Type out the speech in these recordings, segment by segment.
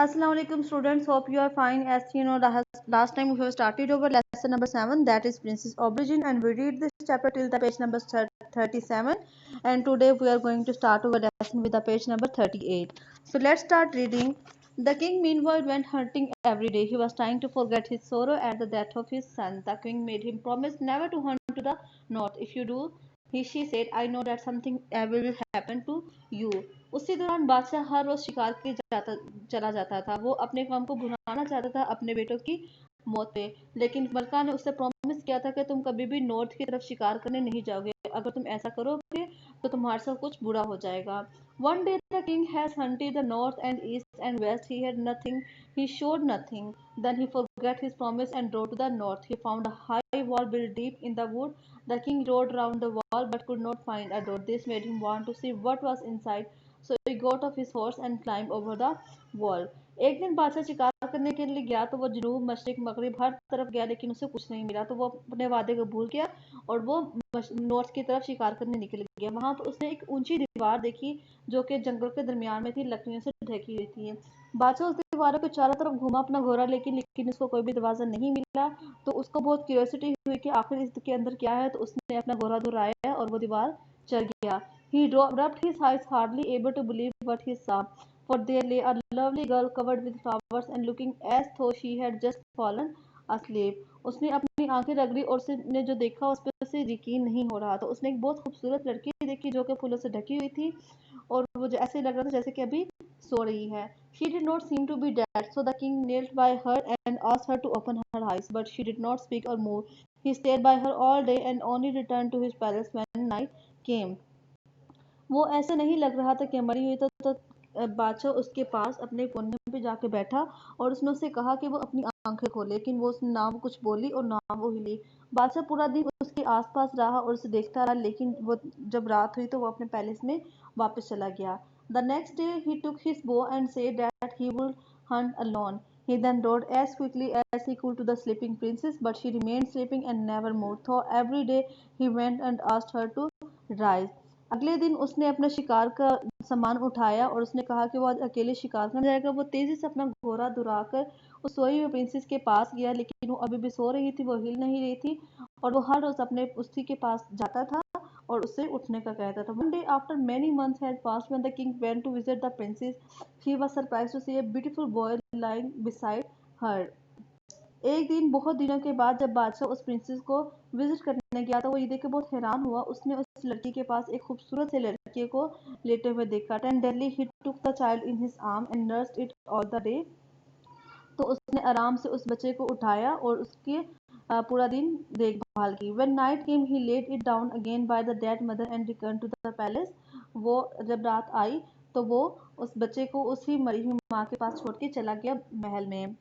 Assalamu alaikum students, hope you are fine. As you know, last time we have started over lesson number 7, that is Princess Aubergine, and we read this chapter till the page number 37, and today we are going to start our lesson with the page number 38. So let's start reading. The king meanwhile went hunting every day. He was trying to forget his sorrow at the death of his son. The king made him promise never to hunt to the north. If you do, she said, I know that something ever will happen to you. उसी दौरान बादशाह हर रोज शिकार के चला जाता था। वो अपने काम को भुलाना चाहता था अपने बेटों की मौत पे, लेकिन मलका ने उससे प्रॉमिस किया था कि तुम कभी भी नॉर्थ की तरफ शिकार करने नहीं जाओगे। अगर तुम ऐसा करोगे तो तुम्हारे साथ कुछ बुरा हो जाएगा। One day the king has hunted the north and east and west. He had nothing. He showed nothing. Then he forgot his promise and rode to the north. He found a high wall built deep in the wood. The king rode round the wall but could not find a door. This made him want to see what was inside. So he got off his horse and climbed over the wall. एक दिन बादशाह शिकार करने के लिए गया तो वो जनूब मशरिक मगरिब हर तरफ गया, लेकिन उसे कुछ नहीं मिला। तो वो अपने वादे को भूल गया और वो नॉर्थ की तरफ शिकार करने निकल गया। वहां पर उसने एक ऊंची दीवार देखी जो कि जंगल के दरमियान में थी, लकड़ियों से ढकी हुई थी। बादशाह उस दीवारों के चारों तरफ घूमा अपना घोड़ा, लेकिन उसको कोई भी दरवाजा नहीं मिला। तो उसको बहुत क्यूरियोसिटी हुई कि आखिर इसके अंदर क्या है। तो उसने अपना घोड़ा दौड़ाया और वो दीवार चढ़ गया। He rubbed his eyes, hardly able to believe what he saw, for there lay a lovely girl covered with flowers and looking as though she had just fallen asleep. उसने अपनी आंखें रगड़ी और उसने जो देखा उस पर उसे यकीन नहीं हो रहा था। उसने एक बहुत खूबसूरत लड़की देखी जो कि फूलों से ढकी हुई थी और वो ऐसे लग रहा था जैसे कि अभी सो रही है। She did not seem to be dead, so the king knelt by her and asked her to open her eyes, but she did not speak or move. He stayed by her all day and only returned to his palace when night came. वो ऐसे नहीं लग रहा था कि मरी हुई तो बादशाह उसके पास अपने कोने पे जाके बैठा और उसने उससे कहा कि वो अपनी आंखें खोले, लेकिन वो उसने ना वो कुछ बोली और ना वो हिली। बादशाह पूरा दिन उसके आसपास रहा और उसे देखता रहा, लेकिन वो जब रात हुई तो वो अपने पैलेस में वापस चला गया। The next day he took his bow and said that he would hunt alone. He then rode as quickly as he could to the sleeping princess, but she remained sleeping and never moved. So every day he went and asked her to rise. अगले दिन उसने अपने शिकार का सामान उठाया और उसने कहा कि वो आज अकेले शिकार करने जाएगा। वो तेजी से अपना घोड़ा दुराकर उस सोई हुई प्रिंसेस के पास गया, लेकिन वो अभी भी सो रही थी, वो हिल नहीं रही थी और वो हर रोज अपने उसी के पास जाता था और उससे उठने का कहता था। One day after many months had passed, when the king went to visit the princess, he was surprised to see a beautiful boy lying beside her. एक दिन बहुत दिनों के बाद जब बादशाह उस प्रिंसेस को विजिट करने गया तो वो ये देख के बहुत हैरान हुआ। उसने उस लड़की के पास एक खूबसूरत से लड़के को लेटे हुए देखा। Tenderly he took the child in his arm and nursed it all the day. तो उसने आराम से उस बच्चे को उठाया और उसके पूरा दिन देखभाल की। When night came, he laid it down again by the dead mother and returned to the palace. वो जब रात आई तो वो उस बच्चे को उसी मरी हुई माँ के पास छोड़ के चला गया महल में।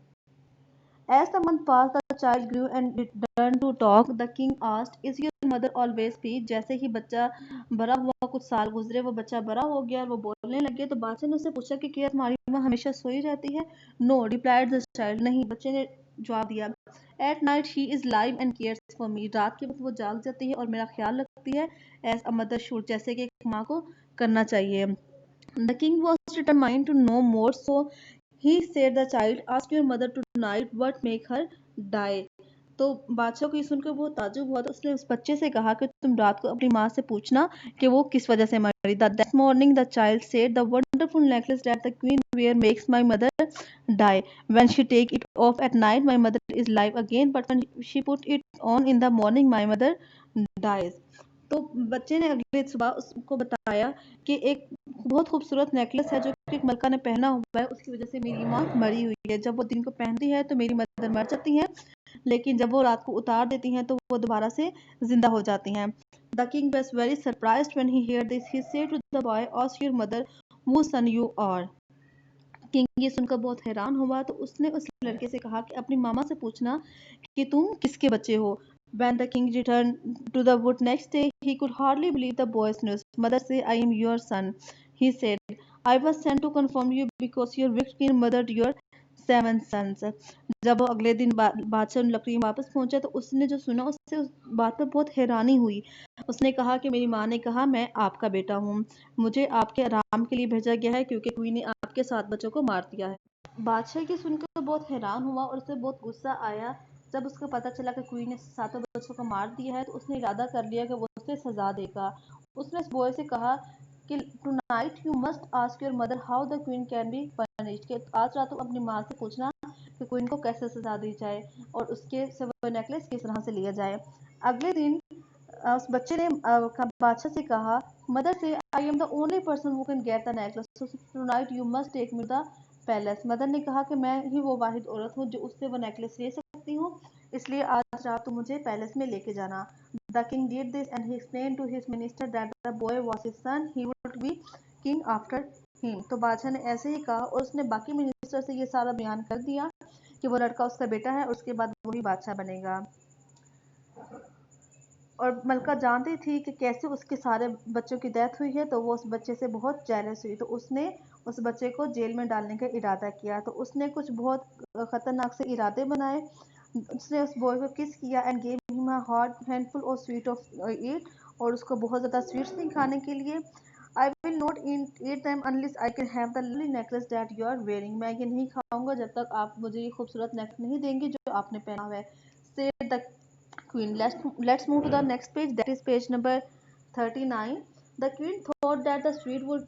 As the month passed, the child grew and returned to talk. The king asked, "Is your mother always free?" जैसे ही बच्चा बड़ा हुआ, कुछ साल गुजरे, वो बच्चा बड़ा हो गया और वो बोलने लग गया। तो बादशाह ने उससे पूछा कि क्या तुम्हारी माँ हमेशा सोई रहती है? No, replied the child. नहीं, बच्चे ने जवाब दिया। At night she is live and cares for me. रात के वक्त वो जाग जाती है और मेरा ख्याल रखती है, as a mother should, जैसे कि एक माँ को करना चाहिए। The king was determined to know more, so he said the child, ask your mother tonight what make her die. तो बादशाह को ये सुनकर बहुत ताज्जुब हुआ। तो उसने उस बच्चे से कहा कि तुम रात को अपनी माँ से पूछना कि वो किस वजह से मरी। That morning the child said, the wonderful necklace that the queen wear makes my mother die. When she take it off at night, my mother is live again, but when she put it on in the morning, my mother dies. तो बच्चे ने अगले सुबह उसको बताया कि एक बहुत खूबसूरत नेकलेस है जो कि मलका ने पहना हुआ है, उसकी वजह से मेरी माँ मरी हुई है। जब वो दिन को पहनती है तो मेरी मदर मर जाती है, लेकिन जब वो रात को उतार देती हैं तो वो दोबारा से जिंदा हो जाती हैं। The king was very surprised when he heard this. He said to the boy, ask your mother whose son you are. King ये सुनकर बहुत हैरान हुआ। तो उसने उस लड़के से कहा कि अपनी मामा से पूछना कि तुम किसके बच्चे हो। When the king returned to the wood next day, he could hardly believe the boy's news. Mother said, I am your son. He said, I was sent to confirm you because your wicked king murdered your 7 sons. जब वो अगले दिन बादशाह लकड़ी में वापस पहुंचा तो उसने जो सुना उससे उस बात पर बहुत हैरानी हुई। उसने कहा कि मेरी माँ ने कहा मैं आपका बेटा हूँ, मुझे आपके आराम के लिए भेजा गया है क्योंकि क्वीन ने आपके 7 बच्चों को मार दिया है। बादशाह की सुनकर बहुत हैरान हुआ और उसे बहुत गुस्सा आया। जब उसको पता चला कि क्वीन ने सातों बच्चों को मार दिया है तो उसने इरादा कर लिया कि वो उसे सजा देगा। उसने उस बॉय से कहा कि tonight you must ask your mother how the queen can be punished, कि आज रात तुम अपनी माँ से पूछना कि क्वीन को कैसे सजा दी जाए और उसके से वो नेकलेस किस तरह से लिया जाए। अगले दिन उस बच्चे ने बादशाह से कहा, मदर से I am the only person who can get the necklace, so tonight you must take me the palace. Mother ने कहा कि मैं ही वो वाहिद औरत हूँ जो उससे वो नेकलेस ले सकती हूँ, इसलिए आज रात तुम मुझे पैलेस में लेके जाना। The king did this and he explained to his minister that the boy was his son, he would be king after him. तो बादशाह ने ऐसे ही कहा और उसने बाकी मिनिस्टर से ये सारा बयान कर दिया कि वो लड़का उसका बेटा है और उसके बाद वही बादशाह बनेगा। और मलका जानती थी कि कैसे उसके सारे बच्चों की डेथ हुई है, तो वो उस बच्चे से बहुत जेलस हुई, तो उसने उस बच्चे को जेल में डालने का इरादा किया। तो उसने कुछ बहुत खतरनाक से इरादे बनाए। उसने उस बॉय को किस किया and gave him a hot handful और स्वीट ऑफ ईट, और उसको बहुत ज़्यादा स्वीट्स दी खाने के लिए। I will not eat them unless I can have the lovely necklace that you are wearing, मैं ये नहीं खाऊंगा जब तक आप मुझे ये खूबसूरत नेकलेस नहीं देंगे जो आपने पहना हुआ है। से the queen. Let's move to the next page, that is page number 39. The queen thought that the sweet would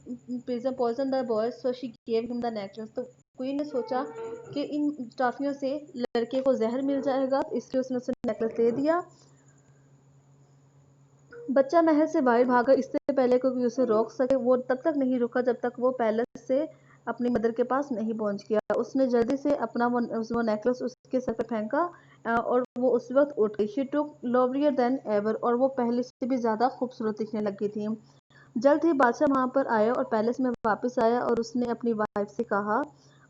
poison the boy, so she gave him the necklace. तो क्वीन ने सोचा कि इन टॉफियों से लड़के को जहर मिल जाएगा, इसलिए उसने उसे नेकलेस दे दिया। बच्चा महल से बाहर भागा इससे पहले कोई उसे रोक सके। वो तब तक नहीं रुका जब तक वो पैलेस से अपनी मदर के पास नहीं पहुंच गया। उसने जल्दी से अपना वो नेकलेस उसके सर पे फेंका और वो उस वक्त उठ गई। She took lovelier then ever, और वो पहले से भी ज़्यादा खूबसूरत दिखने लगी थी। जल्द ही बादशाह वहाँ पर आया और पैलेस में वापस आया और उसने अपनी वाइफ से कहा,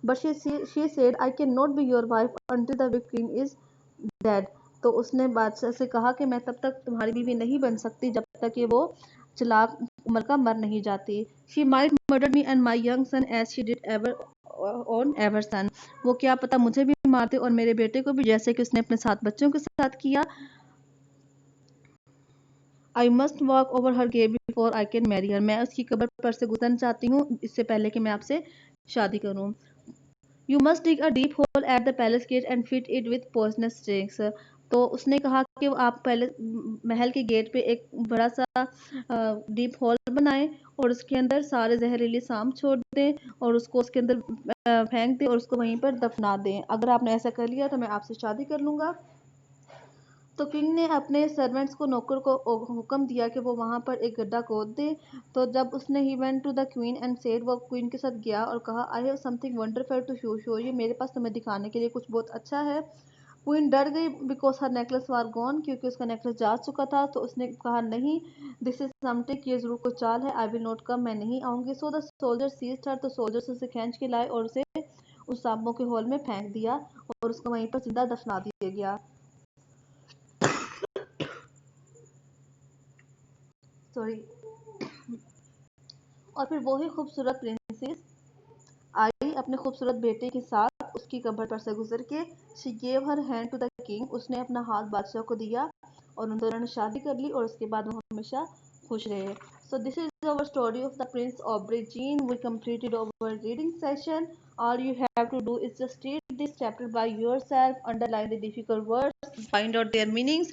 but she said I can not be your wife until the big king is dead. तो उसने बादशाह से कहा कि मैं तब तक तुम्हारी बीवी नहीं बन सकती जब तक कि वो चालाक मलका मर नहीं जाती। She might murder me and my young son as she did ever on ever son, वो क्या पता मुझे भी मार दे और मेरे बेटे को भी, जैसे कि उसने अपने 7 बच्चों के साथ किया। I must walk over her grave before I can marry her, मैं उसकी कब्र पर से गुजरना चाहती हूँ इससे पहले कि मैं आपसे शादी करूँ। You must dig a deep hole at the palace gate and fit it with poisonous sticks. तो उसने कहा कि आप पहले महल के गेट पे एक बड़ा सा डीप होल बनाएं और उसके अंदर सारे जहरीले सांप छोड़ दें और उसको उसके अंदर फेंक दें और उसको वहीं पर दफना दें। अगर आपने ऐसा कर लिया तो मैं आपसे शादी कर लूँगा। तो किंग ने अपने सर्वेंट्स को, नौकर को हुक्म दिया कि वो वहाँ पर एक गड्ढा खोद दे। तो जब उसने he went to the queen and said, वो क्वीन के साथ गया और कहा, I have something wonderful to show you, मेरे पास तुम्हें दिखाने के लिए कुछ बहुत अच्छा है। क्वीन डर गई because her necklace war gone, क्योंकि उसका नेकलेस जा चुका था। तो उसने कहा, नहीं, दिस इज समथिंग, ये जरूर कोई चाल है, आई विल नॉट कम, मैं नहीं आऊँगी। सो द सोल्जर सीज्ड हर, तो सोल्जर्स उसे खींच के लाए और उसे उस सांपों के हॉल में फेंक दिया और उसको वहीं पर जिंदा दफना दिया गया। सॉरी। और फिर वही खूबसूरत प्रिंसेस आई अपने खूबसूरत बेटे के साथ उसकी कब्र पर से गुजर के। She gave her hand to the king, उसने अपना हाथ बादशाह को दिया और उन दोनों ने शादी कर ली और उसके बाद वो हमेशा खुश रहे। So this is our story of the prince Aubergine. We completed our reading session. All you have to do is just read this chapter by yourself, underline the difficult words, find out their meanings,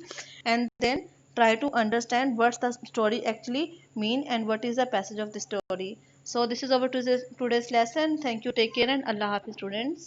and then try to understand what the story actually mean and what is the passage of the story. So this is our today's lesson. Thank you. Take care and Allah Hafiz students.